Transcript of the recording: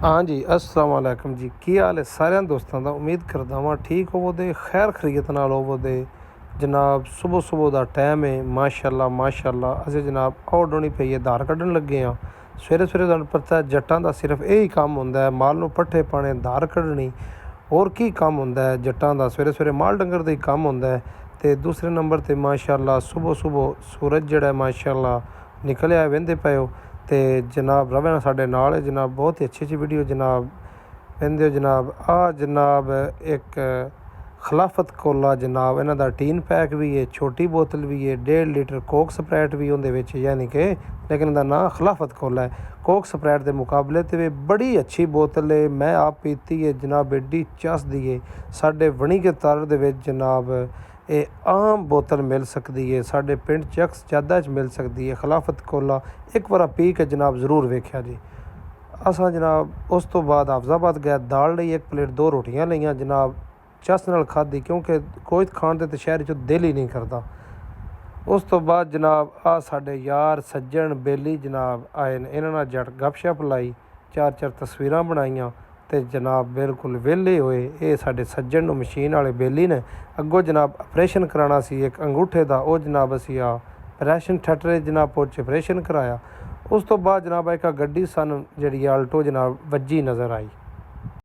हाँ जी, अस्सलाम वालेकुम जी। की हाल है सारे दोस्तों का। उम्मीद करदा वां ठीक होवोदे, खैर खैरियत नाल होवोदे। जनाब सुबह सुबह का टाइम है, माशाअल्लाह माशाअल्लाह। असें जनाब आओ डोनी पईए धार कड्ढन लगे हाँ। सवेरे सवेरे तुहानूं पता है जट्टां दा सिर्फ यही काम हुंदा है, माल नूं पट्ठे पाने, धार कड्ढनी। होर की काम हुंदा है जट्टां दा? सवेरे सवेरे माल डंगर दा ही काम हुंदा है। ते दूसरे नंबर ते माशाअल्लाह सुबह सुबह सूरज जिहड़ा है माशाअल्लाह निकलिआ वेंदे पए हो। ते जनाब रवै साढ़े नाल है जनाब, बहुत ही अच्छी वीडियो जनाब वेंदे हो जनाब। जनाब एक खिलाफत कोला जनाब, इन्हां दा टीन पैक भी है, छोटी बोतल भी है, 1.5 लीटर कोक स्प्रैट भी उहदे विच, यानी कि लेकिन इहदा नाम खिलाफत कोला है। कोक स्प्रैट के मुकाबले ते बड़ी अच्छी बोतल है, मैं आप पीती है जनाब, एड्डी चसदी है। साढ़े वणी के तार दे विच जनाब ये आम बोतल मिल सकती है, साढ़े पिंड चक्स जादा च मिल सकती है खिलाफत कोला। एक बार पी के जनाब जरूर वेख्या जी। असां जनाब उस तो बाद हाफजाबाद गए, दाल लई 1 प्लेट 2 रोटियां लईआं जनाब, चस नाल खाधी क्योंकि कोई खाण ते शहर चों दिल ही नहीं करदा। उस तो बाद जनाब साढ़े यार सज्जन बेली जनाब आए ने, इन्हां नाल जट गपशप लाई, 4 तस्वीरां बनाईआं ते जनाब बिल्कुल वेले होए। ये साढ़े सज्जन मशीन वाले बेली ने। अग्गों जनाब ऑपरेशन कराना सी एक अंगूठे का, वो जनाब असी ऑपरेशन थिएटर जनाब पहुंचे, ऑपरेशन कराया। उस तो बाद जनाब एक गड्डी सन जिहड़ी आल्टो जनाब वज्जी नज़र आई।